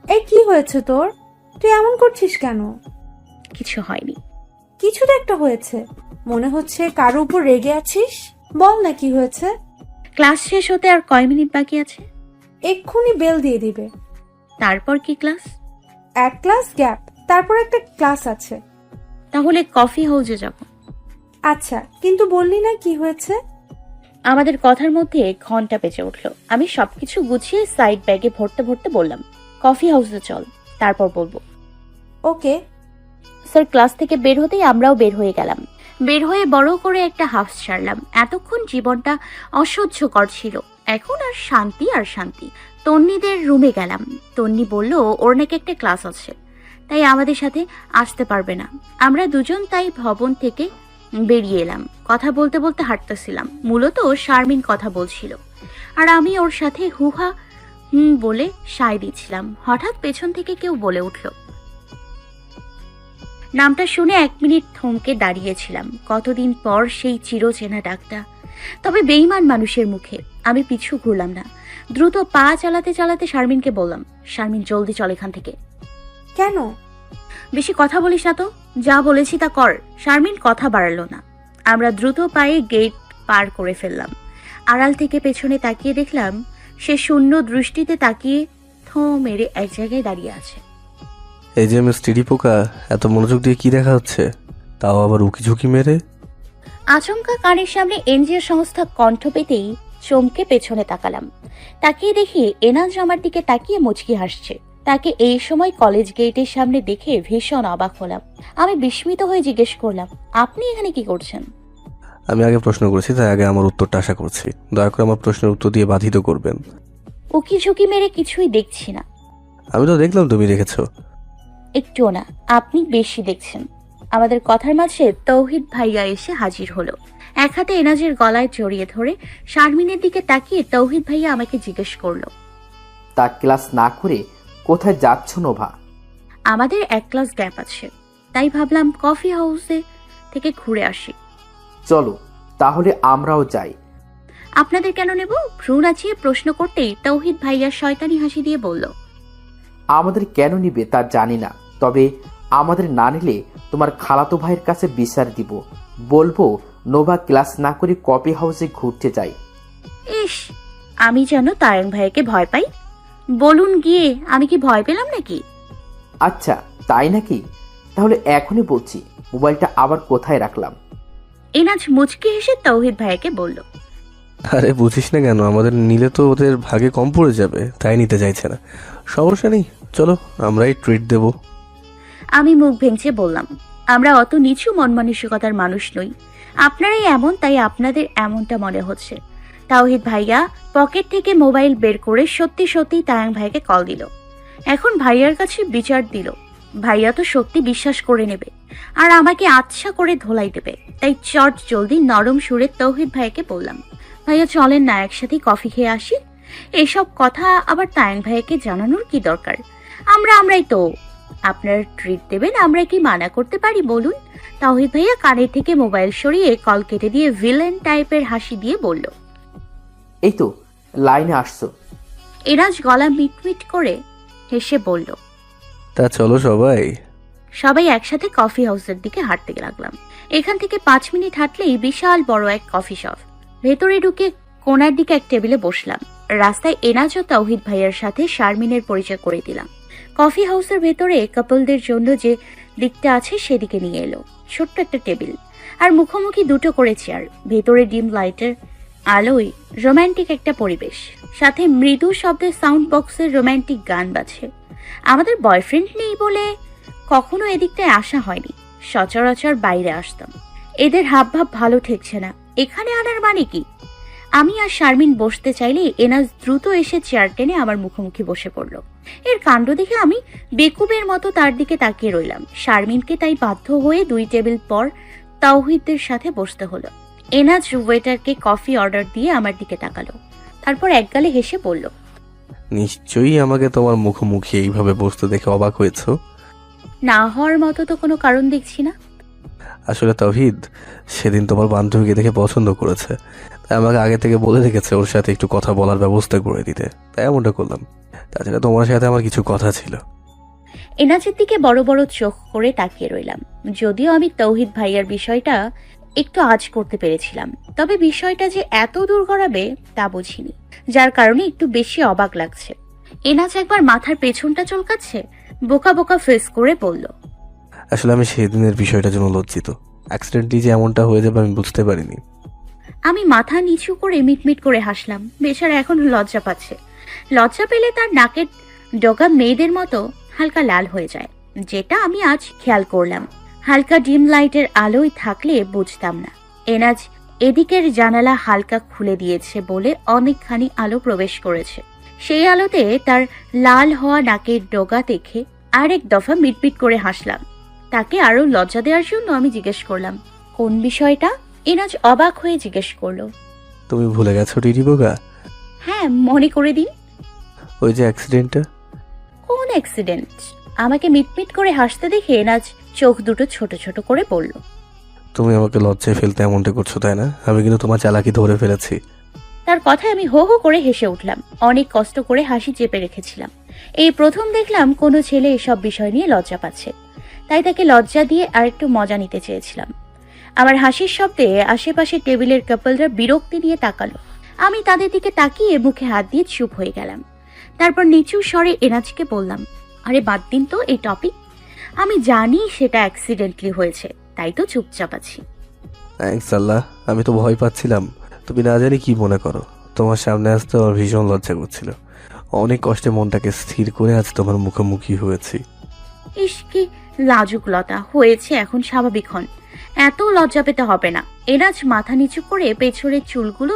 এই কি হয়েছে তোর? তুই এমন করছিস কেন? কিছু হয়নি। কিছু তো একটা হয়েছে, মনে হচ্ছে কারো উপর রেগে আছিস। বল না কি হয়েছে। ক্লাস শেষ হতে আর কয় মিনিট বাকি আছে? এক্ষুনি বেল দিয়ে দিবে। তারপর কি ক্লাস? এক ক্লাস গ্যাপ, তারপর একটা ক্লাস আছে। তাহলে কফি হাউসে যাব। আচ্ছা, কিন্তু বললি না কি হয়েছে? আমাদের কথার মধ্যে ঘন্টা বেজে উঠল। আমি সবকিছু গুছিয়ে সাইড ব্যাগে ভরতে ভরতে বললাম, কফি হাউসে চল, তারপর বলবো। ওকে। স্যার ক্লাস থেকে বের হতেই আমরাও বের হয়ে গেলাম। বের হয়ে বড় করে একটা হাফ ছাড়লাম। এতক্ষণ জীবনটা অসহ্যকর ছিল, এখন আর শান্তি আর শান্তি। তন্নিদের রুমে গেলাম। তন্নি বলল ওর নাকি একটা ক্লাস আছে, তাই আমাদের সাথে আসতে পারবে না। আমরা দুজন তাই ভবন থেকে বেরিয়ে এলাম। কথা বলতে বলতে হাঁটতেছিলাম। মূলত শারমিন কথা বলছিল আর আমি ওর সাথে হুহা বলে সায় দিচ্ছিলাম। হঠাৎ পেছন থেকে কেউ বলে উঠল। নামটা শুনে 1 মিনিট থমকে দাঁড়িয়েছিলাম। কতদিন পর সেই চিরচেনা ডাকটা, তবে বেঈমান মানুষের মুখে। আমি পিছু ঘুরলাম না, দ্রুত পা চালাতে চালাতে শারমিনকে বললাম, শারমিন জলদি চল এখান থেকে। কেন? বেশি কথা বলিস না তো, যা বলেছি তা কর। শারমিন কথা বাড়ালো না। আমরা দ্রুত পায়ে গেট পার করে ফেললাম। আড়াল থেকে পেছনে তাকিয়ে দেখলাম সে শূন্য দৃষ্টিতে তাকিয়ে থো মেরে এক জায়গায় দাঁড়িয়ে আছে। এই যে মিস টিডি পোকা, এত মনোযোগ দিয়ে কি দেখা হচ্ছে, তাও আবার উকি ঝুঁকি মেরে? আচমকা কানের সামনে এনজিও সংস্থা কণ্ঠ পেতেই চমকে পেছনে তাকালাম। তাকিয়ে দেখি এনাজ আমার দিকে তাকিয়ে মুচকি হাসছে। তাকে এই সময় কলেজ গেটের সামনে দেখে ভীষণ অবাক হলাম। আমি বিস্মিত হয়ে জিজ্ঞেস করলাম, আপনি এখানে কি করছেন? আমি আগে প্রশ্ন করেছি, তাই আগে আমার উত্তরটা আশা করছি। দয়া করে আমার প্রশ্নের উত্তর দিয়ে বাধিত করবেন। উকি ঝুঁকি মেরে কিছুই দেখছি না। আমি তো দেখলাম তুমি রেখেছো। একটুও না, আপনি বেশি দেখছেন। আমাদের কথার মাঝে তৌহিদ ভাইয়া এসে হাজির হলো। এক হাতে এনাজের গলায় জড়িয়ে ধরে শারমিনের দিকে তাকিয়ে তৌহিদ ভাইয়া আমাকে জিজ্ঞেস করলো, তা ক্লাস না করে কোথায় যাচ্ছ নোভা? আমাদের এক ক্লাস গ্যাপ আছে, তাই ভাবলাম কফি হাউসে থেকে ঘুরে আসি। চলো তাহলে আমরাও যাই। আপনাদের কেন নেব? ভ্রু নাচিয়ে প্রশ্ন করতেই তৌহিদ ভাইয়া শয়তানি হাসি দিয়ে বলল, আমাদের কেন নিবে তা জানি না, তবে আমাদের না নিলে তোমার খালাতো ভাইয়ের কাছে বিচার দিব। বলবো নোভা ক্লাস না করে কফি হাউসে ঘুরতে যাই। ইস, আমি যেন তায়ং ভাইয়াকে ভয় পাই। বলুন গিয়ে, আমি কি ভয় পেলাম নাকি? আচ্ছা তাই নাকি? তাহলে এখনই বলছি, মোবাইলটা আবার কোথায় রাখলাম? এনাজ মুচকি হেসে তৌহিদ ভাইয়াকে বলল, আরে বুঝিস না কেন, আমাদের নিলে তো ওদের ভাগে কম পড়ে যাবে, তাই নিতে চাইছে না। সমস্যা নেই, চলো আমরাই ট্রিট দেব। আমি মুখ ভেঙচে বললাম, আমরা অত নিচু মন মানসিকতার মানুষ নই। আপনারাই এমন, তাই আপনাদের এমনটা মনে হচ্ছে। তাওহিদ ভাইয়া পকেট থেকে মোবাইল বের করে সত্যি সত্যি তায়াং ভাইকে কল দিল। এখন ভাইয়ার কাছে বিচার দিল। ভাইয়া তো সত্যি বিশ্বাস করে নেবে আর আমাকে আচ্ছা করে ধোলাই দেবে। তাই চট জলদি নরম সুরে তৌহিদ ভাইকে বললাম, ভাইয়া চলেন না, একসাথে কফি খেয়ে আসি। এসব কথা আবার তায়াং ভাইয়াকে জানানোর কি দরকার? আমরাই তো। আপনার ট্রিট দেবেন, আমরা কি মানা করতে পারি বলুন? তাওহিদ ভাইয়া কানের থেকে মোবাইল সরিয়ে কল কেটে দিয়ে ভিলেন টাইপের হাসি দিয়ে বলল, এই তো লাইনে আসছো। এরাজ গলা মিটমিট করে হেসে বলল, তা চলো সবাই। সবাই একসাথে কফি হাউসের দিকে হাঁটতে লাগলাম। এখান থেকে 5 মিনিট হাঁটলেই বিশাল বড় এক কফি শপ। ভেতরে ঢুকে কোনার দিকে এক টেবিলে বসলাম। রাস্তায় এনাজ ও তাওহিদ ভাইয়ার সাথে শারমিনের পরিচয় করে দিলাম। কফি হাউসের ভেতরে কাপলদের জন্য যে দিকটা আছে সেদিকে নিয়ে এলো। ছোট্ট একটা টেবিল আর মুখোমুখি দুটো করে চেয়ার। ভেতরে ডিম লাইটের আলোয় রোমান্টিক একটা পরিবেশ, সাথে মৃদু শব্দে সাউন্ড বক্সের রোমান্টিক গান বাজে। আমাদের বয়ফ্রেন্ড নেই বলে কখনো এদিকটায় আসা হয়নি। সচরাচর বাইরে আসতাম। এদের হাবভাব ভালো ঠেকছে না। এখানে আনার মানে কি? আমি আর শারমিন বসতে চাইলে এনাজ দ্রুত এসে চেয়ার টেনে আমার মুখোমুখি বসে পড়ল। এর কাণ্ড দেখে আমি বেকুবের মতো তার দিকে তাকিয়ে রইলাম। শারমিনকে তাই বাধ্য হয়ে 2 টেবিল পর তাওহিদের সাথে বসতে হলো। এনাজ ওয়েটারকে কফি অর্ডার দিয়ে আমার দিকে তাকালো, তারপর একগালে হেসে বলল, নিশ্চয়ই আমাকে তোমার মুখোমুখি এইভাবে বসতে দেখে অবাক হয়েছো। না হওয়ার মতো তো কোনো কারণ দেখছি না। আসলে তাওহিদ সেদিন তোমার বান্ধবীকে দেখে পছন্দ করেছে, তাই আমাকে আগে থেকে বলে রেখেছে ওর সাথে একটু কথা বলার ব্যবস্থা করে দিতে, তাই এমনটা করলাম। তাছাড়া তোমার সাথে আমার কিছু কথা ছিল। এনাজের দিকে বড় বড় চোখ করে তাকিয়ে রইলাম। যদিও আমি তৌহিদ ভাইয়ার বিষয়টা একটু আঁচ করতে পেরেছিলাম, তবে বিষয়টা যে এত দূর গড়াবে তা বুঝিনি, যার কারণে একটু বেশি অবাক লাগছে। এনাজ একবার মাথার পেছনটা চলকাচ্ছে, বোকা বোকা ফেস করে বলল, আসলে আমি সেদিনের বিষয়টার জন্য লজ্জিত। অ্যাক্সিডেন্টলি যে এমনটা হয়ে যাবে আমি বুঝতে পারিনি। আমি মাথা নিচু করে মিটমিট করে হাসলাম। বেচারা এখন লজ্জা পাচ্ছে। লজ্জা পেলে তার নাকের ডগা মেয়েদের মতো হালকা লাল হয়ে যায়, যেটা আমি আজ খেয়াল করলাম। হালকা ডিম লাইটের আলোয় থাকলে বুঝতাম না। এনাজ এদিকের জানালা হালকা খুলে দিয়েছে বলে অনেকখানি আলো প্রবেশ করেছে। সেই আলোতে তার লাল হওয়া নাকের ডগা দেখে আরেক দফা মিটমিট করে হাসলাম। তাকে আরো লজ্জা দেওয়ার জন্য আমি জিজ্ঞেস করলাম, কোন বিষয়টা? এনাজ অবাক হয়ে জিজ্ঞেস করলো, তুমি ভুলে গেছো টিটি বোকা? হ্যাঁ, মনে করে দিন। ওই যে অ্যাক্সিডেন্টটা। কোন অ্যাক্সিডেন্ট? আমাকে মিটমিট করে হাসতে দেখে এনাজ চোখ দুটো ছোট ছোট করে বলল, তুমি আমাকে লজ্জায় ফেলতে এমনটা করছো তাই না? আমি কিন্তু তোমার চালাকি ধরে ফেলেছি। তার কথায় আমি হো হো করে হেসে উঠলাম। অনেক কষ্ট করে হাসি চেপে রেখেছিলাম। এই প্রথম দেখলাম কোনো ছেলে এসব বিষয় নিয়ে লজ্জা পাচ্ছে, তাই তাকে লজ্জা দিয়ে আরেকটু মজা নিতে চেয়েছিলাম। আমার হাসির শব্দে আশেপাশে টেবিলের কাপলরা বিরক্তি নিয়ে তাকালো। আমি তাদের দিকে তাকিয়ে মুখে হাত দিয়ে চুপ হয়ে গেলাম। তারপর নিচু স্বরে এনাজকে বললাম, আরে বাদ দিন তো এই টপিক। আমি জানি সেটা অ্যাক্সিডেন্টলি হয়েছে, তাই তো চুপচাপ আছি। থ্যাঙ্কস আল্লাহ, আমি তো ভয় পাচ্ছিলাম তুমি না জানি কি মনে করো। তোমার সামনে আসতে আমার ভীষণ লজ্জা করছিল। অনেক কষ্টে মনটাকে স্থির করে আজ তোমার মুখোমুখি হয়েছি। ইস, কি লাজুক লতা হয়েছে, এখন স্বাভাবিক হন। এত লজ্জা পেতে হবে না। এনাজ মাথা নিচু করে পেছনের চুলগুলো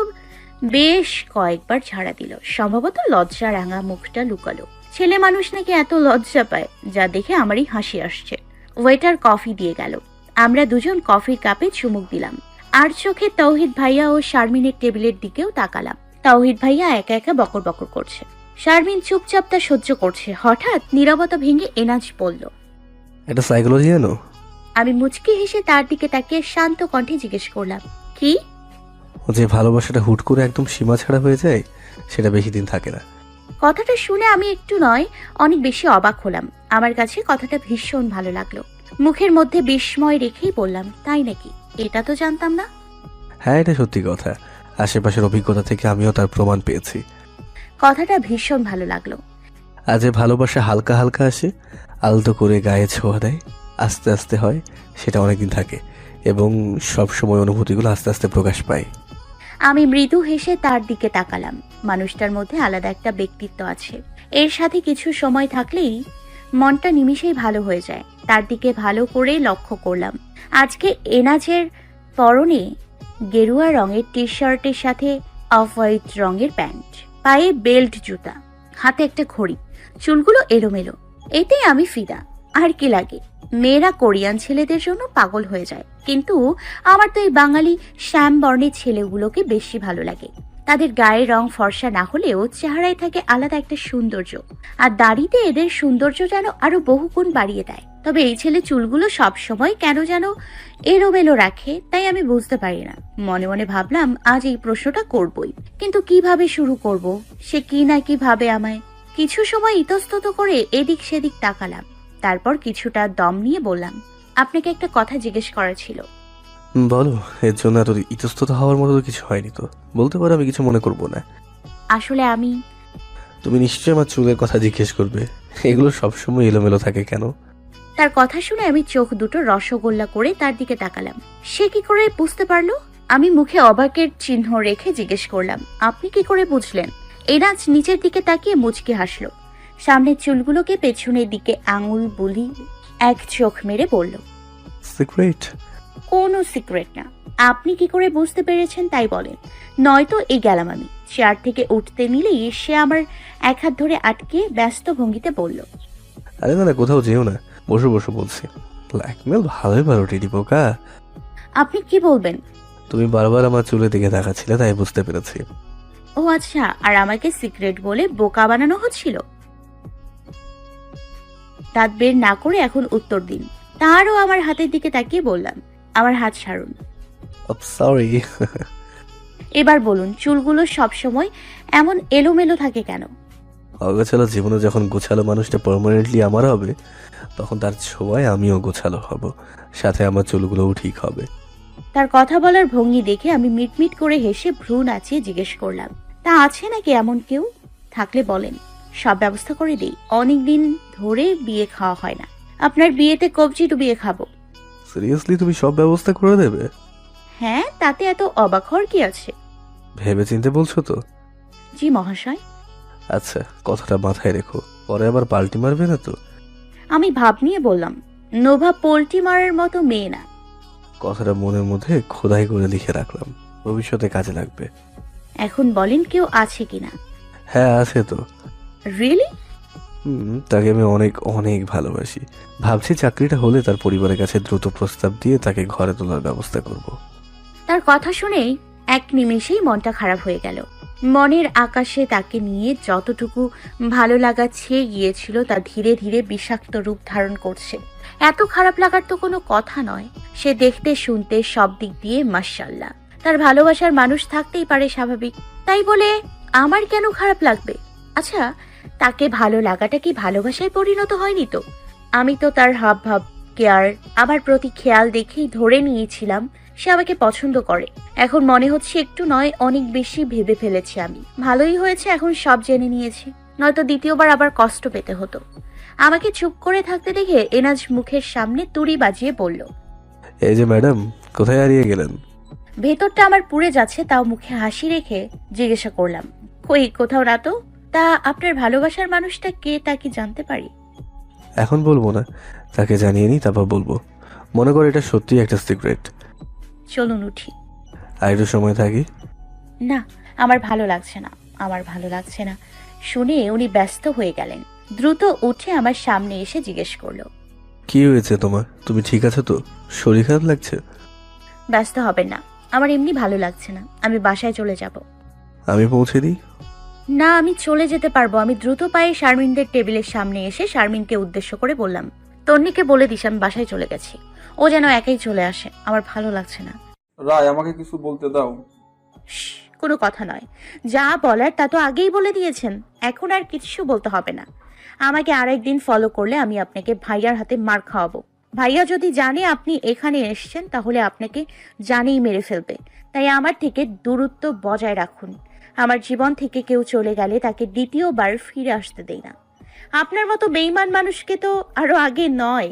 বেশ কয়েকবার ঝাড়া দিল। সম্ভবত লজ্জা রাঙা মুখটা লুকালো। ছেলে মানুষ নাকি এত লজ্জা পায়, যা দেখে আমারই হাসি আসছে। ওয়েটার কফি দিয়ে গেল। আমরা দুজন কফির কাপে চুমুক দিলাম। আর চোখে তৌহিদ ভাইয়া ও শারমিনের টেবিলের দিকেও তাকালাম। তৌহিদ ভাইয়া একা একা বকর বকর করছে, শারমিন চুপচাপ তা সহ্য করছে। হঠাৎ নীরবতা ভেঙে এনাজ বলল, এটা সাইকোলজি জানো? আমি মুচকি হেসে তার দিকে তাকিয়ে শান্ত কণ্ঠে জিজ্ঞেস করলাম, কি? যে ভালোবাসাটা হুট করে একদম সীমা ছাড়া হয়ে যায়, সেটা বেশি দিন থাকে না। কথাটা শুনে আমি একটু নয় অনেক বেশি অবাক হলাম। আমার কাছে কথাটা ভীষণ ভালো লাগলো। মুখের মধ্যে বিস্ময় রেখেই বললাম, তাই নাকি? এটা তো জানতাম না। হ্যাঁ, এটা সত্যি কথা। আশেপাশের অভিজ্ঞতা থেকে আমিও তার প্রমাণ পেয়েছি। কথাটা ভীষণ ভালো লাগলো। আজ যে ভালোবাসা হালকা হালকা আসে, আলতো করে গায়ে ছোঁয়া দেয়, আস্তে আস্তে হয়, সেটা অনেকদিন থাকে এবং সব সময় অনুভূতিগুলো আস্তে আস্তে প্রকাশ পায়। আমি মৃদু হেসে তার দিকে তাকালাম। মানুষটার মধ্যে আলাদা একটা ব্যক্তিত্ব আছে। এর সাথে কিছু সময় থাকলেই মনটা নিমিষেই ভালো হয়ে যায়। তার দিকে ভালো করে লক্ষ্য করলাম। আজকে এনাজের পরনে গেরুয়া রঙের টি শার্টের সাথে অফ হোয়াইট রঙের প্যান্ট, পায়ে বেল্ট জুতা, হাতে একটা ঘড়ি, চুলগুলো এলোমেলো। এতেই আমি ফিদা। আর কি লাগে? মেয়েরা কোরিয়ান ছেলেদের জন্য পাগল হয়ে যায়, কিন্তু আমার তো এই বাঙালি শ্যাম বর্ণের ছেলেগুলোকে বেশি ভালো লাগে। তাদের গায়ের রং ফর্সা না হলেও চেহারায় থাকে আলাদা একটা সৌন্দর্য, আর দাড়িতে এদের সৌন্দর্য যেন আরো বহুগুণ বাড়িয়ে দেয়। তবে এই ছেলে চুলগুলো সবসময় কেন যেন এলোমেলো রাখে, তাই আমি বুঝতে পারি না। মনে মনে ভাবলাম আজ এই প্রশ্নটা করবই, কিন্তু কিভাবে শুরু করব? সে কি না কি ভাবে আমায়। কিছু সময় ইতস্তত করে এদিক সেদিক তাকালাম। তারপর কিছুটা দম নিয়ে বললাম, আপনাকে একটা কথা জিজ্ঞেস করার ছিল। বলো, এর জন্য এত ইতস্তত হওয়ার মতো তো কিছু হয়নি। তো বলতে পারো, আমি কিছু মনে করবো না। আসলে আমি... তুমি নিশ্চয়ই আমার চুলের কথা জিজ্ঞেস করবে। এগুলো সবসময় এলোমেলো থাকে কেন? তার কথা শুনে আমি চোখ দুটো রসগোল্লা করে তার দিকে তাকালাম। সে কি করে বুঝতে পারলো? আমি মুখে অবাকের চিহ্ন রেখে জিজ্ঞেস করলাম, আপনি কি করে বুঝলেন? এনাজ নিচের দিকে তাকিয়ে মুচকি হাসলো। সামনের চুলগুলোকে পেছনের দিকে আঙুল বুলি এক চোখ মেরে বলল, সিক্রেট? কোনো সিক্রেট না। আপনি কি করে বুঝতে পেরেছেন তাই বলেন, নয়তো এই গেলাম আমি। চেয়ার থেকে উঠতে নিলেই সে আমার এক হাত ধরে আটকে ব্যস্ত ভঙ্গিতে বলল, আরে না, কোথাও যেও না, বসো বসো বলছি। ব্ল্যাকমেল ভালোই পারো টিটি পোকা। আপনি কি বলবেন? তুমি বারবার আমার চুলের দিকে তাকাচ্ছিলে, তাই বুঝতে পেরেছি। ও আচ্ছা, আর আমাকে সিক্রেট বলে বোকা বানানো হচ্ছিল। দাঁত বের না করে এখন উত্তর দিন। তারও আমার হাতের দিকে তাকিয়ে বললাম, আমার হাত ছাড়ুন। সরি। এবার বলুন, চুলগুলো সবসময় এমন এলোমেলো থাকে কেন? অগোছালো জীবনে যখন গোছালো মানুষটা পার্মানেন্টলি আমার হবে, তখন তার ছোঁয়ায় আমিও গোছালো হব, সাথে আমার চুলগুলোও ঠিক হবে। তার কথা বলার ভঙ্গি দেখে আমি মিটমিট করে হেসে ভ্রু নাচিয়ে জিজ্ঞেস করলাম, তা আছে নাকি এমন কেউ? থাকলে বলেন, সব ব্যবস্থা করে দিই। অনেকদিন ধরে বিয়ে খাওয়া হয় না, আপনার বিয়েতে কবজি ডুবিয়ে খাবো। সিরিয়াসলি তুমি সব ব্যবস্থা করে দেবে? হ্যাঁ, তাতে এত অবাক হওয়ার কি আছে? ভেবে চিনতে বলছো তো? জি মহাশয়। আচ্ছা, কথাটা মাথায় রেখো, পরে আবার পাল্টি মারবে না তো? আমি ভাব নিয়ে বললাম, নোভা পোল্ট্রি মারার মতো মেয়ে না। কথাটা মনের মধ্যে খোদাই করে লিখে রাখলাম, ভবিষ্যতে কাজে লাগবে। এখন বলেন কেউ আছে কিনা? হ্যাঁ আছে তো। রিয়েলি? তাকে আমি অনেক অনেক ভালোবাসি। ভাবছি চাকরিটা হলে তার পরিবারের কাছে দ্রুত প্রস্তাব দিয়ে তাকে ঘরে তোলার ব্যবস্থা করব। তার কথা শুনেই এক নিমেষেই মনটা খারাপ হয়ে গেল। মনের আকাশে তাকে নিয়ে যতটুকু ভালো লাগা ছেয়ে গিয়েছিল তা ধীরে ধীরে বিষাক্ত রূপ ধারণ করছে। এত খারাপ লাগার তো কোনো কথা নয়। সে দেখতে শুনতে সব দিক দিয়ে মাশাআল্লাহ। তার ভালোবাসার মানুষ থাকতেই পারে স্বাভাবিক, তাই বলে আমার কেন খারাপ লাগবে? আচ্ছা, তাকে ভালো লাগাটা কি ভালোবাসায় পরিণত হয়নি তো? আমি তো তার হাব ভাব, কেয়ার, আমার প্রতি খেয়াল দেখেই ধরে নিয়েছিলাম সে আমাকে পছন্দ করে। এখন মনে হচ্ছে একটু নয়, অনেক বেশি ভেবে ফেলেছি আমি। ভালোই হয়েছে এখন সব জেনে নিয়েছি, নয়তো দ্বিতীয়বার আবার কষ্ট পেতে হতো। আমাকে চুপ করে থাকতে দেখে এনাজ মুখের সামনে তুড়ি বাজিয়ে বলল, এই যে ম্যাডাম, কোথায় হারিয়ে গেলেন? ভেতরটা আমার পুড়ে যাচ্ছে, তাও মুখে হাসি রেখে জিজ্ঞাসা করলাম, কই কোথাও না তো। তা আপনার ভালোবাসার মানুষটা কে তা কি জানতে পারি? এখন বলবো না, তাকে জানিয়ে নি তারপর বলবো। মনে করো এটা সত্যি একটা সিক্রেট। চলুন উঠি। আর একটু সময় থাকি। না, আমার ভালো লাগছে না, আমার ভালো লাগছে না। শুনে উনি ব্যস্ত হয়ে গেলেন। দ্রুত উঠে আমার সামনে এসে জিজ্ঞেস করলো, কি হয়েছে তোমার? তুমি ঠিক আছো তো? শরীর খারাপ লাগছে? ব্যস্ত হবেন না, আমার এমনি ভালো লাগছে না, আমি বাসায় চলে যাব। আমি পৌঁছে দিই? না, আমি চলে যেতে পারবো। আমি দ্রুত পায়ে শারমিনদের টেবিলের সামনে এসে শারমিনকে উদ্দেশ্য করে বললাম, তন্নিকে বলে দিস আমি বাসায় চলে গেছি, ও যেন একাই চলে আসে, আমার ভালো লাগছে না। রায়, আমাকে কিছু বলতে দাও। শ্, কোনো কথা নয়, যা বলার তা তো আগেই বলে দিয়েছেন, এখন আর কিছু বলতে হবে না। আমাকে আরেকদিন ফলো করলে আমি আপনাকে ভাইয়ার হাতে মার খাওয়াবো। ভাইয়া যদি জানে আপনি এখানে এসেছেন তাহলে আপনাকে জানেই মেরে ফেলবে। তাই আমার থেকে দূরত্ব বজায় রাখুন। আমার জীবন থেকে কেউ চলে গেলে তাকে দ্বিতীয়বার ফিরে আসতে দেই না। আপনার মতো বেঈমান মানুষকে তো আরো আগে নয়।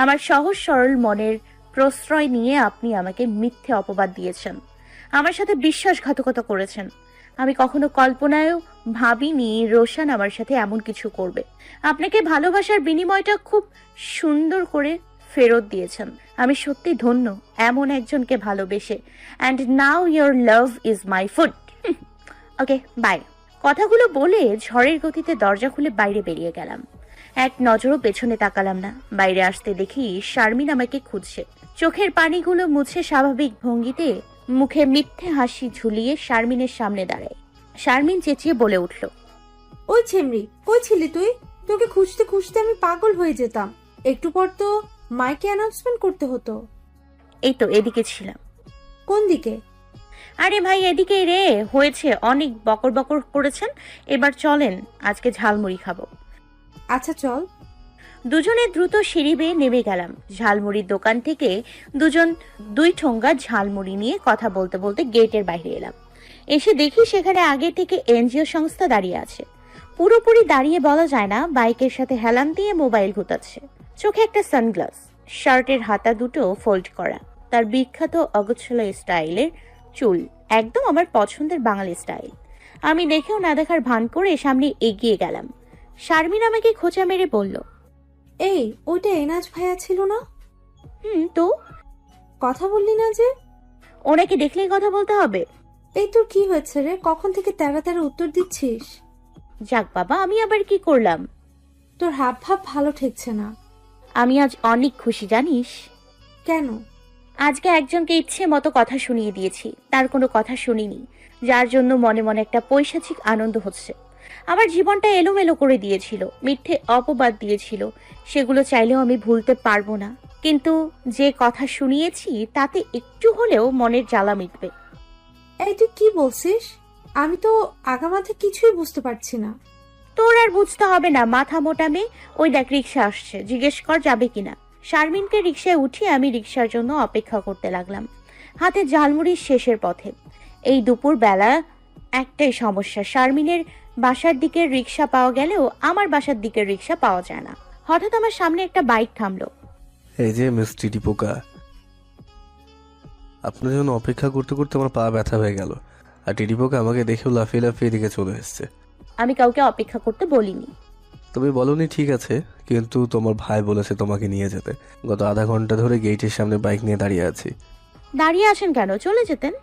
আমার সহজ সরল মনের প্রশ্রয় নিয়ে আপনি আমাকে মিথ্যে অপবাদ দিয়েছেন, আমার সাথে বিশ্বাসঘাতকতা করেছেন। আমি কখনো কল্পনায়ও ভাবিনি রোশান আমার সাথে এমন কিছু করবে। আপনাকে ভালোবাসার বিনিময়টা খুব সুন্দর করে ফেরত দিয়েছেন। আমি সত্যি ধন্য এমন একজনকে ভালোবেসে। And now your love is my food. Okay, bye. কথাগুলো বলে ঝড়ের গতিতে দরজা খুলে বাইরে বেরিয়ে গেলাম। এক নজরও পেছনে তাকালাম না। বাইরে আসতে দেখি শারমিন আমাকে খুঁজছে। চোখের পানিগুলো মুছে স্বাভাবিক ভঙ্গিতে মুখে মিথ্যে হাসি ঝুলিয়ে শারমিনের সামনে দাঁড়ায়। শারমিন চেঁচিয়ে বলে উঠল, ওই ছেমরি, কই ছিলি তুই? তোকে খুঁজতে খুঁজতে আমি পাগল হয়ে যেতাম। একটু পর তো মাইকে অ্যানাউন্সমেন্ট করতে হতো। এই তো এদিকে ছিলাম। কোন দিকে? আরে ভাই, এদিকে রে। হয়েছে, অনেক বকর বকর করেছেন, এবার চলেন, আজকে ঝালমুড়ি খাবো। আচ্ছা চল। দুজনে দ্রুত সিঁড়ি বেয়ে নেমে গেলাম। ঝালমুড়ির দোকান থেকে দুজন দুই ঠোঙ্গা ঝালমুড়ি নিয়ে কথা বলতে বলতে গেটের বাইরে এলাম। এসে দেখি সেখানে আগে থেকে এনজিও সংস্থা দাঁড়িয়ে আছে। পুরোপুরি দাঁড়িয়ে বলা যায় না, বাইকের সাথে হেলান দিয়ে মোবাইল ঘুতাচ্ছে। চোখে একটা সানগ্লাস, শার্টের হাতা দুটো ফোল্ড করা, তার বিখ্যাত অগোছালো স্টাইলের চুল, একদম আমার পছন্দের বাঙালি স্টাইল। আমি দেখেও না দেখার ভান করে সামনে এগিয়ে গেলাম। শারমিন আমাকে খোঁচা মেরে বলল, এই, ওইটা এনাজ ভাইয়া ছিল না? তো কথা বললি না যে? ওনাকে দেখলেই কথা বলতে হবে? এই তোর কি হয়েছে রে? কখন থেকে তেরা তেরা উত্তর দিচ্ছিস? যাক বাবা, আমি আবার কি করলাম? তোর হাব ভাব ভালো ঠেকছে না। আমি আজ অনেক খুশি জানিস। কেন? আজকে একজনকে ইচ্ছে মতো কথা শুনিয়ে দিয়েছি, তার কোনো কথা শুনিনি, যার জন্য মনে মনে একটা পৈশাচিক আনন্দ হচ্ছে। আমার জীবনটা এলোমেলো করে দিয়েছিল, মিথ্যে অপবাদ দিয়েছিল, সেগুলো চাইলেও আমি ভুলতে পারবো না। কিন্তু যে কথা শুনিয়েছি তাতে একটু হলেও মনের জ্বালা মিটবে। এই তুই কি বলছিস? আমি তো আগামাথা কিছুই বুঝতে পারছি না। তোর আর বুঝতে হবে না, মাথা মোটা মেয়ে। ওই দেখ রিক্সা আসছে, জিজ্ঞেস কর যাবে কিনা। শারমিনকে রিক্সায় উঠিয়ে আমি রিক্সার জন্য অপেক্ষা করতে লাগলাম, হাতে ঝালমুড়ির শেষের পথে। এই দুপুর বেলা একটাই সমস্যা, শারমিনের বাসার দিকের রিক্সা পাওয়া গেলেও আমার বাসার দিকের রিক্সা পাওয়া যায় না। হঠাৎ আমার সামনে একটা বাইক থামলো। এই যে মিস টিটি পোকা, আপনার জন্য অপেক্ষা করতে করতে আমার পা ব্যথা হয়ে গেল, আর টিটি পোকা আমাকে দেখেও লাফিয়ে লাফিয়ে এদিকে চলে এসছে। আমি কাউকে অপেক্ষা করতে বলিনি। তুমি বলনি ঠিক আছে, কিন্তু তোমার ভাই বলেছে তোমাকে নিয়ে যেতে। গত আধা ঘন্টা ধরে গেটের সামনে বাইক নিয়ে দাঁড়িয়ে আছি। দাঁড়িয়ে আছেন কেন? চলে যেতেন।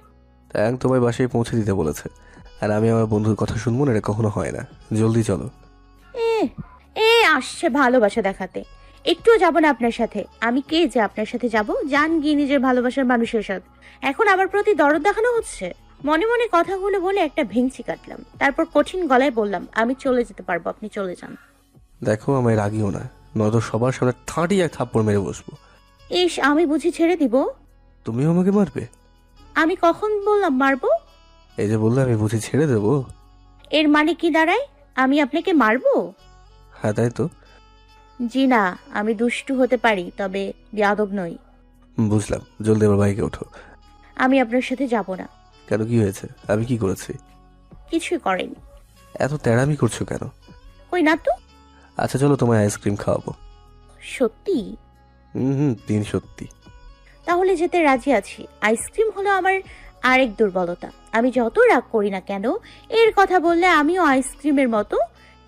ট্যাং তোমার বাসায় পৌঁছে দিতে বলেছে, আর আমি আমার বন্ধুর কথা শুনবো না, এটা কখনো হয় না। জলদি চলো। এ এ আসছে ভালোবাসা দেখাতে। একটুও যাব না আপনার সাথে। আমি কে যে আপনার সাথে যাব? জান গিয়ে নিজের ভালোবাসার মানুষের সাথে এখন আমার প্রতি দরদ দেখানো হচ্ছে। মনে মনে কথাগুলো বলে একটা ভেঙচি কাটলাম, তারপর কঠিন গলায় বললাম, আমি চলে যেতে পারবো, আপনি চলে যান। দেখো আমায় রাগিও না, নয়তো সবার সামনে ঠাঁটিয়ে এক থাপ্পড় মেরে বসবো। ইস, আমি বুঝি ছেড়ে দিব? তুমিও আমাকে মারবে? আমি কখন বললাম মারবো? এই যে বললে আমি বুঝি ছেড়ে দেবো? এর মানে কি দাঁড়ায়? আমি আপনাকে মারবো? হ্যাঁ তাই তো। জি না, আমি দুষ্টু হতে পারি, তবে বেয়াদব নই। বুঝলাম, জলদি এবার বাইকে ওঠো। আমি আপনার সাথে যাব না। কেন, কি হয়েছে? আমি কি করেছি? কিছুই করেনি। এত তেড়ামি করছো কেন? কই না তো। আচ্ছা চলো, তোমায় আইসক্রিম খাওয়াবো। সত্যি? দিন সত্যি। তাহলে যেতে রাজি আছি। আইসক্রিম হলো আমার আরেক দুর্বলতা। আমি যত রাগ করি না কেন, এর কথা বললে আমিও আইসক্রিমের মতো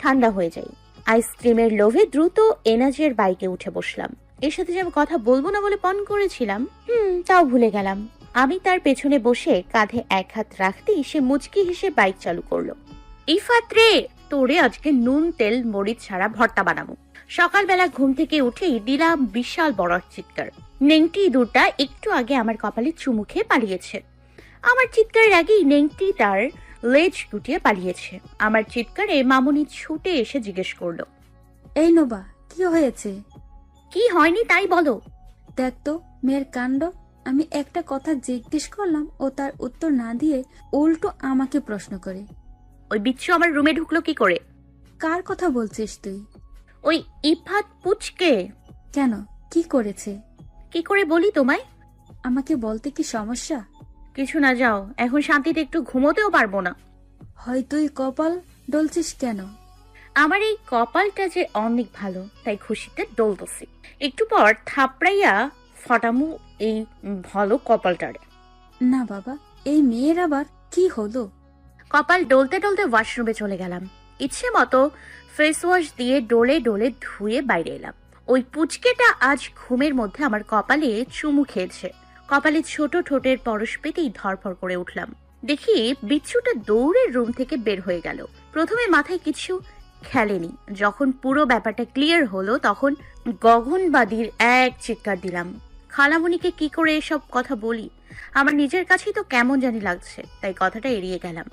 ঠান্ডা হয়ে যাই। আইসক্রিমের লোভে দ্রুত এনার্জির বাইকে উঠে বসলাম। এর সাথে যে আমি কথা বলবো না বলে পণ করেছিলাম, তাও ভুলে গেলাম। আমি তার পেছনে বসে কাঁধে এক হাত রাখতেই সে মুচকি হেসে বাইক চালু করলো। ইফাত রে, তোরে আজকে নুন তেল মরিচ ছাড়া ভর্তা বানাবো। সকালবেলা ঘুম থেকে উঠেই দিলাম বিশাল বড় চিৎকার। নেংটি ইঁদুরটা একটু আগে আমার কপালে চুমু খেয়ে পালিয়েছে। আমার চিৎকারের আগেই নেংটি তার লেজ গুটিয়ে পালিয়েছে। আমার চিৎকারে মামুনি ছুটে এসে জিজ্ঞেস করলো, এই নোবা, কি হয়েছে? কি হয়নি তাই বলো। দেখ তো মেয়ের কাণ্ড। আমি একটা কথা জিজ্ঞেস করলাম, ও তার উত্তর না দিয়ে উল্টো আমাকে প্রশ্ন করে। ওই বিচ্ছু আমার রুমে ঢুকলো কি করে? কার কথা বলছিস তুই? ওই ইফাত পুচকে। কেন, কি করেছে? কি করে বলি তোমায়? আমাকে বলতে কি সমস্যা? কিছু না, যাও, এখন শান্তিতে একটু ঘুমোতেও পারবো না। হয় তুই কপাল ডলছিস কেন? আমার এই কপালটা যে অনেক ভালো, তাই খুশিতে ডলতেছি। একটু পর থাপড়াইয়া ফটামু এই ভালো কপালটারে। না বাবা, এই মেয়ের আবার কি হলো? কপাল ডলতে ডলতে ওয়াশরুমে চলে গেলাম। ইচ্ছে মতো ফেস ওয়াশ দিয়ে ডলে ডলে ধুয়ে বাইরে এলাম। ওই পুচকেটা আজ ঘুমের মধ্যে আমার কপালে চুমু খেয়েছে। কপালে ছোট ঠোঁটের পরশ পেতেই ধরফর করে উঠলাম। দেখি বিচ্ছুটা দৌড়ে রুম থেকে বের হয়ে গেল। প্রথমে মাথায় কিছু খেলেনি। যখন পুরো ব্যাপারটা ক্লিয়ার হলো, তখন গগনবাদীর এক চিৎকার দিলাম। খালামণিকে কি করে এসব কথা বলি? আমার নিজের কাছেই তো কেমন জানি লাগছে, তাই কথাটা এড়িয়ে গেলাম।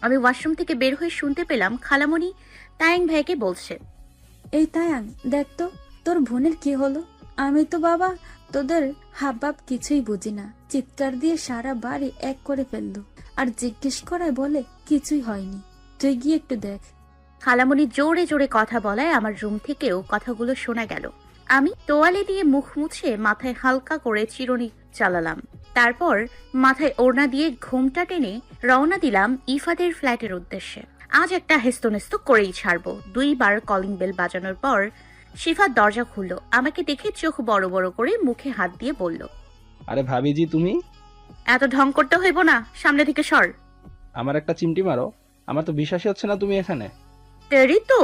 আমি ওয়াশরুম থেকে বের হয়ে শুনতে পেলাম খালামণি তায়াং ভাইকে বলছে, এই তায়াং, দেখ তো তোর বোনের কি হলো। আমি তো বাবা তোদের হাবভাব কিছুই বুঝি না। চিৎকার দিয়ে সারা বাড়ি এক করে ফেললো, আর জিজ্ঞেস করায় বলে কিছুই হয়নি। তুই গিয়ে একটু দেখ। খালামণি জোরে জোরে কথা বলায় আমার রুম থেকেও কথাগুলো শোনা গেল। আমি তোয়ালে দিয়ে মুখ মুছে মাথায় হালকা করে চিরুনি চালালাম। তারপর মাথায় ওড়না দিয়ে ঘুমটা টেনে রওনা দিলাম ইফাদের ফ্ল্যাটের উদ্দেশ্যে। আজ একটা হেস্তনেস্ত করেই ছাড়বো। 2 বার কলিং বেল বাজানোর পর শিফাত দরজা খুললো। আমাকে দেখে চোখ বড় বড় করে মুখে হাত দিয়ে বলল, আরে ভাবিজি, তুমি এত ঢং করতে হইব না, সামনে থেকে সর। আমার একটা চিমটি মারো, আমার তো বিশ্বাসই হচ্ছে না তুমি এখানে। তেরি তো।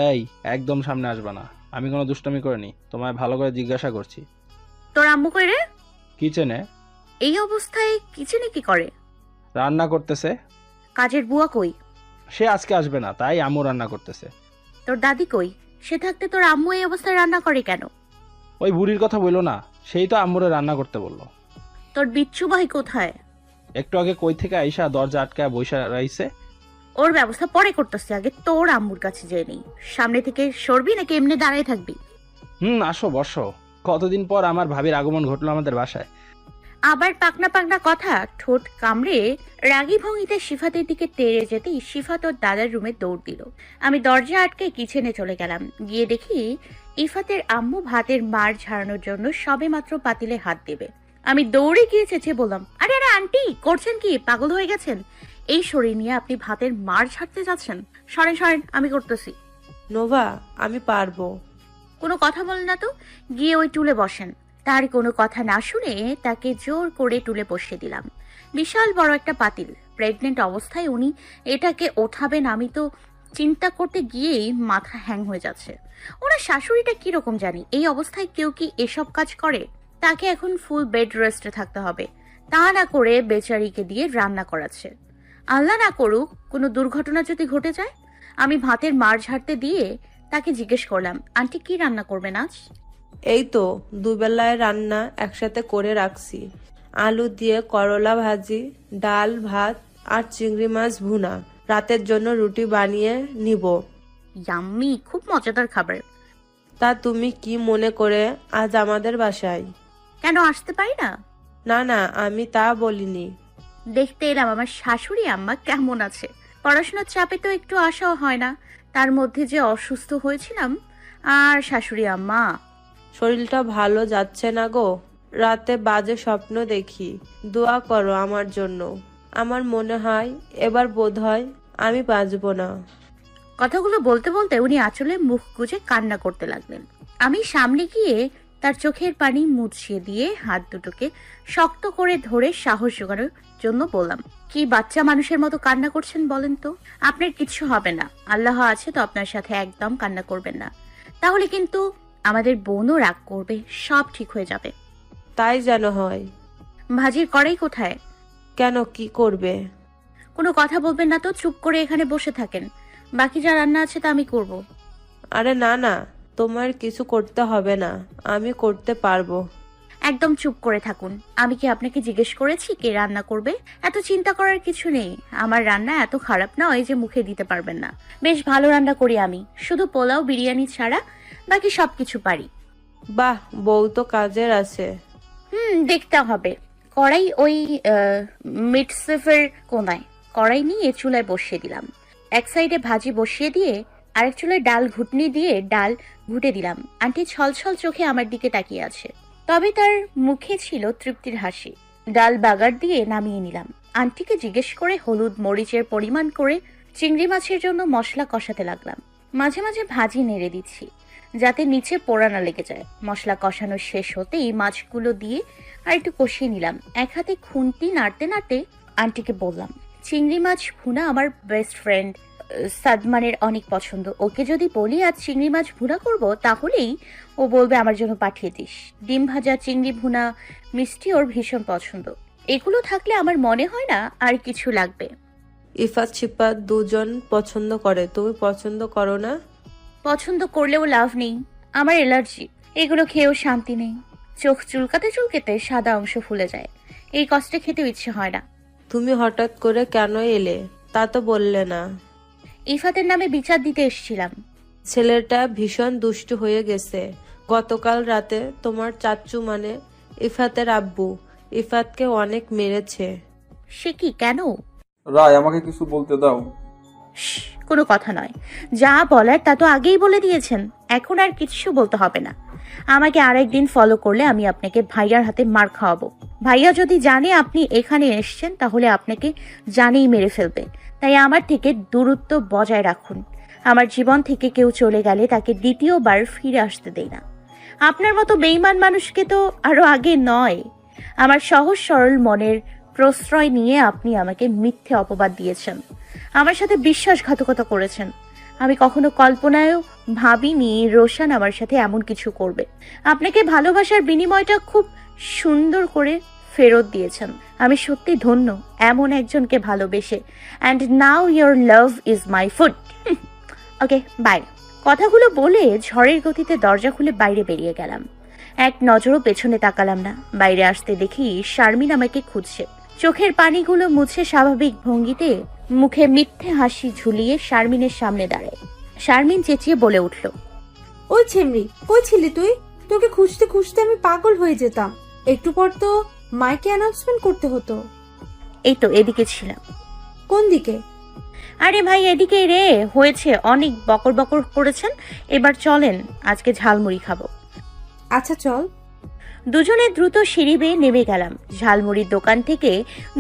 এই, একদম সামনে আসবা না। আমি কোনো দুষ্টামি করিনি, তোমায় ভালো করে জিজ্ঞাসা করছি। তোর আম্মু কই রে? কিচেনে। এই অবস্থায় কিচেনে কি করে? রান্না করতেছে। কাজের বুয়া কই? সে আজকে আসবে না, তাই আম্মু রান্না করতেছে। তোর দাদি কই? সে থাকতে তোর আম্মু এই অবস্থায় রান্না করে কেন? ওই বুড়ির কথা বললো না, সেই তো আম্মুরে রান্না করতে বললো। তোর বিচ্ছু ভাই কোথায়? একটু আগে কই থেকে আইসা দরজা আটকায় বইসা রাইছে। ওর ব্যবস্থা পরে করতেছি, আগে তোর আম্মুর কাছে যেয়ে নেই। সামনে থেকে সরবি নাকি এমনি দাঁড়ায় থাকবি? আসো বসো। কতদিন পর আমার ভাবির আগমন ঘটলো আমাদের বাসায়। আবার পাকনা পাকনা কথা ঠোঁট কামড়ে রাগী ভঙ্গিতে সিফাতের দিকে তেড়ে যেতেই সিফাত ওর দাদার রুমে দৌড় দিল। আমি দরজা আটকে কিচেনে চলে গেলাম। গিয়ে দেখি ইফাতের আম্মু ভাতের মার ঝাড়ানোর জন্য সবেমাত্র পাতিলে হাত দেবে। আমি দৌড়ে গিয়ে চেঁচিয়ে বললাম, আরে আরে আন্টি, করছেন কি? পাগল হয়ে গেছেন? এই শরীর নিয়ে আপনি ভাতের মার ঝাড়তে যাচ্ছেন? সরেন সরেন, আমি করতেছি। নোভা, আমি পারবো। কোনো কথা বলেন না তো, গিয়ে ওই টুলে বসেন। তার কোনো কথা না শুনে তাকে জোর করে টুলে বসিয়ে দিলাম। বিশাল বড় একটা পাতিল, প্রেগনেন্ট অবস্থায় উনি এটাকে ওঠাবেন, আমি তো চিন্তা করতে গিয়েই মাথা হ্যাং হয়ে যাচ্ছে। ওনার শাশুড়িটা কিরকম জানি, এই অবস্থায় কেউ কি এসব কাজ করে? তাকে এখন ফুল বেড রেস্টে থাকতে হবে, তা না করে বেচারিকে দিয়ে রান্না করাচ্ছে। আল্লাহ না করুক কোনো দুর্ঘটনা যদি ঘটে যায়। আমি ভাতের মার ঝাড়তে দিয়ে তাকে জিজ্ঞেস করলাম, আন্টি কি রান্না করবেন আজ? এই তো দুবেলায় রান্না একসাথে করে রাখছি। আলু দিয়ে করলা ভাজি, ডাল ভাত আর চিংড়ি মাছ ভুনা। রাতের জন্য রুটি বানিয়ে নিব। ইয়াম্মি, খুব মজাদার খাবার। তা তুমি কি মনে করে আজ আমাদের বাসায়? কেন আসতে পারি না? না না, আমি তা বলিনি। দেখতে এলাম আমার শাশুড়ি আম্মা কেমন আছে। পড়াশোনার চাপে তো একটু আসাও হয় না, তার মধ্যে যে অসুস্থ হয়েছিলাম। আর শাশুড়ি আম্মা, শরীরটা ভালো যাচ্ছে না গো। রাতে বাজে স্বপ্ন দেখি। দোয়া করো আমার জন্য। আমার মনে হয় এবার বোধহয় আমি বাঁচবো না। কথাগুলো বলতে বলতে উনি আঁচলে মুখ গুজে কান্না করতে লাগলেন। আমি সামনে গিয়ে তার চোখের পানি মুছিয়ে দিয়ে হাত দুটোকে শক্ত করে ধরে সাহস জোগানোর জন্য বললাম, কি বাচ্চা মানুষের মতো কান্না করছেন বলেন তো? আপনার কিচ্ছু হবে না, আল্লাহ আছে তো আপনার সাথে, একদম কান্না করবেন না। তাহলে কিন্তু আমাদের বোনও রাগ করবে, সব ঠিক হয়ে যাবে। তাই যেন হয়। ভাজির কড়াই কোথায়? কেন, কি করবে? কোনো কথা বলবেন না তো, চুপ করে এখানে বসে থাকেন। বাকি যা রান্না আছে তা আমি করব। আরে না না, তোমার কিছু করতে হবে না, আমি করতে পারবো। একদম চুপ করে থাকুন। আমি কি আপনাকে জিজ্ঞেস করেছি কে রান্না করবে? এত চিন্তা করার কিছু নেই। আমার রান্না এত খারাপ নয় যে মুখে দিতে পারবেন না। বেশ ভালো রান্না করি আমি, শুধু পোলাও বিরিয়ানি ছাড়া বাকি সবকিছু পারি। বাহ, বউ তো কাজের আছে। দেখতে হবে। কড়াই ওই মিটসেফের কোনায়। কড়াই নিয়ে চুলায় বসিয়ে দিলাম। এক সাইডে ভাজি বসিয়ে দিয়ে আরেক চুলায় ডাল ঘুটনি দিয়ে ডাল ঘুটে দিলাম। আন্টি ছলছল চোখে আমার দিকে তাকিয়ে আছে, তবে তার মুখে ছিল তৃপ্তির হাসি। ডাল বাগার দিয়ে নামিয়ে নিলাম। আন্টিকে জিজ্ঞেস করে হলুদ মরিচের পরিমাণ করে চিংড়ি মাছের জন্য মশলা কষাতে লাগলাম। মাঝে মাঝে ভাজি নেড়ে দিচ্ছি যাতে নিচে পোড়া না লেগে যায়। মশলা কষানো শেষ হতেই মাছগুলো দিয়ে আর একটু কষিয়ে নিলাম। এক হাতে খুন্তি নাড়তে নাড়তে আন্টিকে বললাম, চিংড়ি মাছ ভুনা আমার বেস্ট ফ্রেন্ড সাদমানের অনেক পছন্দ। ওকে যদি বলি আজ চিংড়ি মাছ ভুনা করব, তাহলেই ও বলবে আমার জন্য পাঠিয়ে দিস। ডিম ভাজা, চিংড়ি ভুনা, মিষ্টি ওর ভীষণ পছন্দ। এগুলো থাকলে আমার মনে হয় না আর কিছু লাগবে। ইফাত শিফাত দুজন পছন্দ করে, তুমি পছন্দ করো না? পছন্দ করলেও লাভ নেই, আমার অ্যালার্জি। এগুলো খেয়েও শান্তি নেই। চোখ চুলকাতে চুলকাতে সাদা অংশ ফুলে যায়। এই কষ্টে খেতেও ইচ্ছে হয় না। তুমি হঠাৎ করে কেন এলে তা তো বললে না। ইফাতের নামে বিচার দিতে এসেছিলাম। ছেলেটা ভীষণ দুষ্টু হয়ে গেছে। গতকাল রাতে তোমার চাচ্চু মানে ইফাতের আব্বু ইফাতকে অনেক মেরেছে। সে কি, কেন? রায়, আমাকে কিছু বলতে দাও। কোনো কথা নয়, যা বলার তা তো আগেই বলে দিয়েছেন, এখন আর কিছু বলতে হবে না। আমাকে আরেকদিন ফলো করলে আমি আপনাকে ভাইয়ার হাতে মার খাওয়াবো। ভাইয়া যদি জানে আপনি এখানে এসেছেন তাহলে আপনাকে জানেই মেরে ফেলবে। তাই আমার থেকে দূরত্ব বজায় রাখুন। আমার জীবন থেকে কেউ চলে গেলে তাকে দ্বিতীয়বার ফিরে আসতে দেই না। আপনার মতো বেঈমান মানুষকে তো আরো আগে নয়। আমার সহজ সরল মনের প্রশ্রয় নিয়ে আপনি আমাকে মিথ্যে অপবাদ দিয়েছেন, আমার সাথে বিশ্বাসঘাতকতা করেছেন। আমি কখনো কল্পনায়ও ভাবিনি রোশান আমার সাথে এমন কিছু করবে। আপনাকে ভালোবাসার বিনিময়টা খুব সুন্দর করে ফেরত দিয়েছেন। আমি সত্যি ধন্য এমন একজনকে ভালোবেসে। And now your love is my food. Okay, bye. কথাগুলো বলে ঝড়ের গতিতে দরজা খুলে বাইরে বেরিয়ে গেলাম। এক নজরও পেছনে তাকালাম না। বাইরে আসতে দেখি শারমিন আমাকে খুঁজছে। চোখের পানিগুলো মুছে স্বাভাবিক ভঙ্গিতে মুখে মিথ্যে হাসি ঝুলিয়ে শারমিনের সামনে দাঁড়ায়। শারমিন চেঁচিয়ে বলে উঠল, ওই ছেমরি, কই ছিলি তুই? তোকে খুঁজতে খুঁজতে আমি পাগল হয়ে যেতাম। একটু পর তো মাইকে অ্যানাউন্সমেন্ট করতে হতো। এই তো এদিকে ছিলাম। কোন দিকে? আরে ভাই এদিকে রে, হয়েছে অনেক বকর বকর করেছেন, এবার চলেন আজকে ঝালমুড়ি খাবো। আচ্ছা চল। দুজনে দ্রুত সিঁড়ি বেয়ে নেমে গেলাম। ঝালমুড়ির দোকান থেকে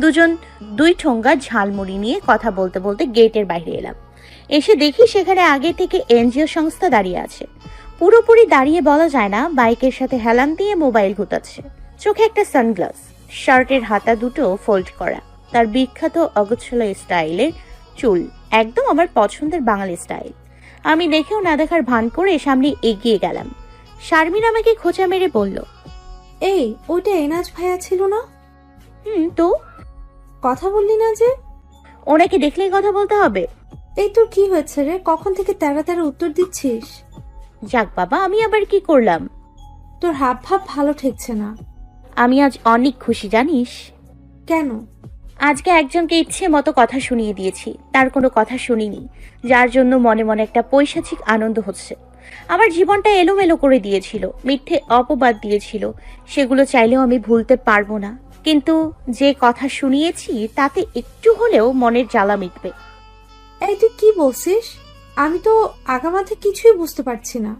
দুজন 2 ঠোঙ্গা ঝালমুড়ি নিয়ে কথা বলতে বলতে গেটের বাইরে এলাম। এসে দেখি সেখানে আগে থেকে এনজিও সংস্থা দাঁড়িয়ে আছে। পুরোপুরি দাঁড়িয়ে বলা যায় না, বাইকের সাথে হেলান দিয়ে মোবাইল ঘুটাচ্ছে, চোখে একটা সানগ্লাস, শার্টের হাতা দুটো ফোল্ড করা, তার বিখ্যাত অগোছালো স্টাইলের চুল, একদম আমার পছন্দের বাঙালি স্টাইল। আমি দেখেও না দেখার ভান করে সামনে এগিয়ে গেলাম। শারমিন আমাকে খোঁচা মেরে বলল, এই ওইটা এনাজ ভাইয়া ছিল না? তো কথা বললি না যে? ওনাকে দেখলেই কথা বলতে হবে? এই তোর কি হয়েছে রে? কখন থেকে তেরা তেরা উত্তর দিচ্ছিস? যাক বাবা, আমি আবার কি করলাম? তোর হাব ভাব ভালো ঠেকছে না। আমি আজ অনেক খুশি জানিস। কেন? আজকে একজনকে ইচ্ছে মতো কথা শুনিয়ে দিয়েছি, তার কোনো কথা শুনিনি, যার জন্য মনে মনে একটা পৈশাচিক আনন্দ হচ্ছে। আমার জীবনটা এলোমেলো করে দিয়েছিল, মিথ্যে অপবাদ দিয়েছিল, সেগুলো চাইলেও আমি ভুলতে পারবো না। কিন্তু যে কথা শুনিয়েছি তাতে একটু হলেও মনের জ্বালা মিটবে। এই তুই কি বলছিস? আমি তো আগামাথে কিছুই বুঝতে পারছি না।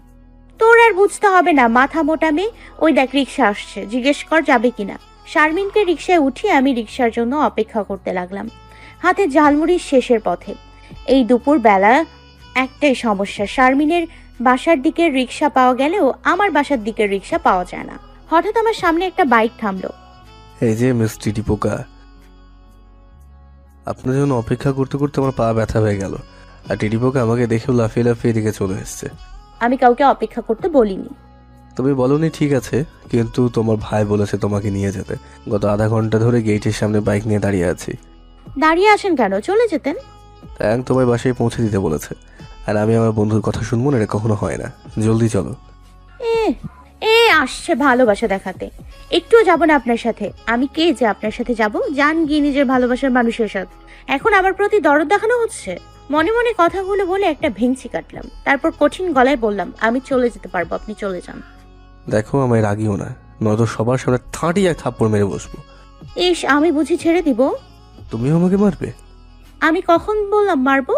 তোর আর বুঝতে হবে না, মাথা মোটা মেয়ে। ওই দেখ রিক্সা আসছে, জিজ্ঞেস কর যাবে কিনা। শারমিনকে রিক্সায় উঠিয়ে আমি রিক্সার জন্য অপেক্ষা করতে লাগলাম, হাতে ঝালমুড়ির শেষের পথে। এই দুপুর বেলা একটাই সমস্যা, শারমিনের বাসার দিকের রিক্সা পাওয়া গেলেও আমার বাসার দিকের রিক্সা পাওয়া যায় না। হঠাৎ আমার সামনে একটা বাইক থামলো। এই যে মিস টিটি পোকা, আপনার জন্য অপেক্ষা করতে করতে আমার পা ব্যথা হয়ে গেল, আর টিটি পোকা আমাকে দেখেও লাফিয়ে লাফিয়ে এদিকে চলে এসছে। আমি কাউকে অপেক্ষা করতে বলিনি। তুমি বলনি ঠিক আছে, কিন্তু তোমার ভাই বলেছে তোমাকে নিয়ে যেতে। গত আধা ঘন্টা ধরে গেটের সামনে বাইক নিয়ে দাঁড়িয়ে আছি। দাঁড়িয়ে আছেন কেন? চলে যেতেন। ট্যাং তোমার বাসায় পৌঁছে দিতে বলেছে, আর আমি আমার বন্ধুর কথা শুনবো না, এটা কখনো হয় না। জলদি চলো। এ আসছে ভালোবাসা দেখাতে। একটুও যাবো না আপনার সাথে। আমি কে যে আপনার সাথে যাব? জান গিয়ে নিজের ভালোবাসার মানুষের সাথে এখন আমার প্রতি দরদ দেখানো হচ্ছে। মনে মনে কথাগুলো বলে একটা ভেঙচি কাটলাম, তারপর কঠিন গলায় বললাম, আমি চলে যেতে পারবো, আপনি চলে যান। দেখো আমায় রাগিও না, নয়তো সবার সামনে থাঁটি এক থাপ্পড় মেরে বসবো। ইস, আমি বুঝি ছেড়ে দিব? তুমিও আমাকে মারবে? আমি কখন বললাম মারবো?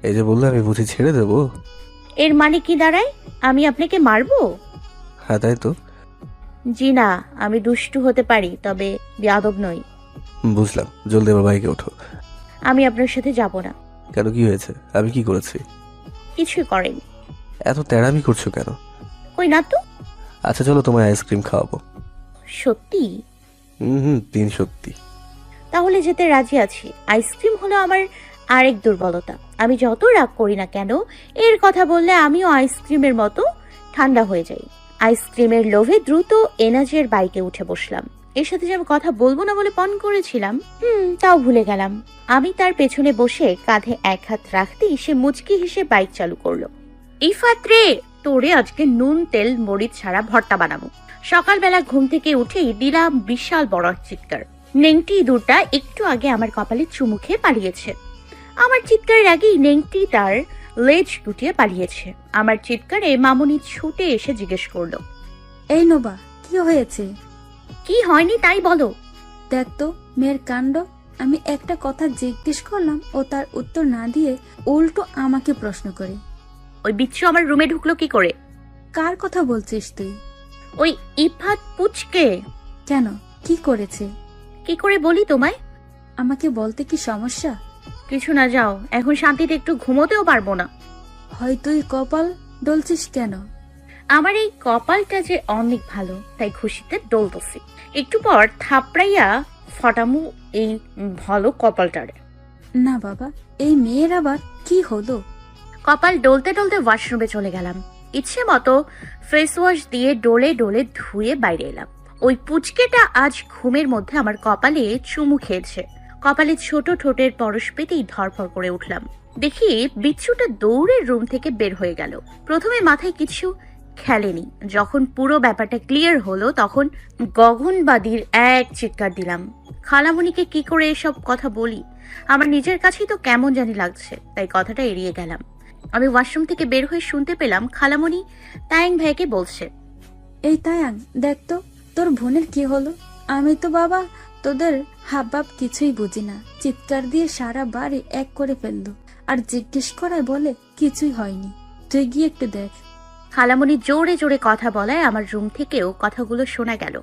এই যে বললে আমি বুঝি ছেড়ে দেবো? এর মানে কি দাঁড়ায়? আমি আপনাকে মারবো? হ্যাঁ তাই তো। জি না, আমি দুষ্টু হতে পারি, তবে বেয়াদব নই। বুঝলাম, জলদি আমার বাইকে ওঠো। আমি আপনার সাথে যাব না। কেন, কি হয়েছে? আমি কি করেছি? কিছুই করেনি। এত তেড়ামি করছো কেন? কই না তো। আচ্ছা চলো, তোমায় আইসক্রিম খাওয়াবো। সত্যি? তিন সত্যি। তাহলে যেতে রাজি আছি। আইসক্রিম হলো আমার আরেক দুর্বলতা। আমি যত রাগ করি না কেন, এর কথা বললে আমিও আইসক্রিমের মতো ঠান্ডা হয়ে যাই। আইসক্রিমের লোভে দ্রুত এনার্জির বাইকে উঠে বসলাম। এর সাথে যে আমি কথা বলবো না বলে পণ করেছিলাম, তাও ভুলে গেলাম। আমি তার পেছনে বসে কাঁধে এক হাত রাখতেই সে মুচকি হেসে বাইক চালু করলো। ইফাত রে, তোরে আজকে নুন তেল মরিচ ছাড়া ভর্তা বানাবো। সকালবেলা ঘুম থেকে উঠেই দিলাম বিশাল বড় চিৎকার। নেংটি ইঁদুরটা একটু আগে আমার কপালে চুমু খেয়ে পালিয়েছে। আমার চিৎকারের আগেই নেংটি তার লেজ গুটিয়ে পালিয়েছে। আমার চিৎকারে মামুনি ছুটে এসে জিজ্ঞেস করলো, এই নোবা, কি হয়েছে? কি হয়নি তাই বলো। দেখ তো মেয়ের কাণ্ড। আমি একটা কথা জিজ্ঞেস করলাম, ও তার উত্তর না দিয়ে উল্টো আমাকে প্রশ্ন করে। ওই বিচ্ছু আমার রুমে ঢুকলো কি করে? কার কথা বলছিস তুই? ওই ইফাত পুচকে। কেন, কি করেছে? কি করে বলি তোমায়? আমাকে বলতে কি সমস্যা? কিছু না, যাও, এখন শান্তিতে একটু ঘুমোতেও পারবো না। হয় তুই কপাল ডলছিস কেন? আমার এই কপালটা যে অনেক ভালো, তাই খুশিতে ডলতেছি। একটু পর থাপড়াইয়া ফটামু এই ভালো কপালটারে। না বাবা, এই মেয়ের আবার কি হলো? কপাল ডলতে ডলতে ওয়াশরুমে চলে গেলাম। ইচ্ছে মতো ফেস ওয়াশ দিয়ে ডলে ডলে ধুয়ে বাইরে এলাম। ওই পুচকেটা আজ ঘুমের মধ্যে আমার কপালে চুমু খেয়েছে। কপালে ছোট ঠোঁটের পরশ পেতেই ধরফর করে উঠলাম। দেখি বিচ্ছুটা দৌড়ে রুম থেকে বের হয়ে গেল। প্রথমে মাথায় কিছু খেলেনি। যখন পুরো ব্যাপারটা ক্লিয়ার হলো তখন গগনবাদীর এক চিৎকার দিলাম। খালামণিকে কি করে এসব কথা বলি? আমার নিজের কাছেই তো কেমন জানি লাগছে, তাই কথাটা এড়িয়ে গেলাম। আমি ওয়াশরুম থেকে বের হয়ে শুনতে পেলাম খালামণি তায়াং ভাইকে বলছে, এই তায়াং, দেখ তো তোর বোনের কি হলো? আমি তো বাবা তোদের হাবভাব কিছুই বুঝি না। চিৎকার দিয়ে সারা বাড়ি এক করে ফেললো, আর জিজ্ঞেস করায় বলে কিছুই হয়নি, তুই গিয়ে একটু দেখ। খালামণি জোরে জোরে কথা বলায় আমার রুম থেকেও কথাগুলো শোনা গেল।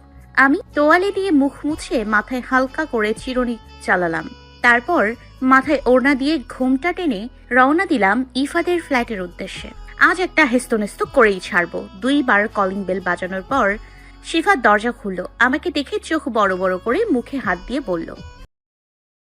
আমি তোয়ালে দিয়ে মুখ মুছে মাথায় হালকা করে চিরুনি চালালাম। তারপর মাথায় ওড়না দিয়ে ঘুমটা টেনে রওনা দিলাম ইফাদের ফ্ল্যাটের উদ্দেশ্যে। আজ একটা হেস্তনেস্ত করেই ছাড়বো। 2 বার কলিং বেল বাজানোর পর শিফাত দরজা খুলল। আমাকে দেখে চোখ বড় বড় করে মুখে হাত দিয়ে বলল,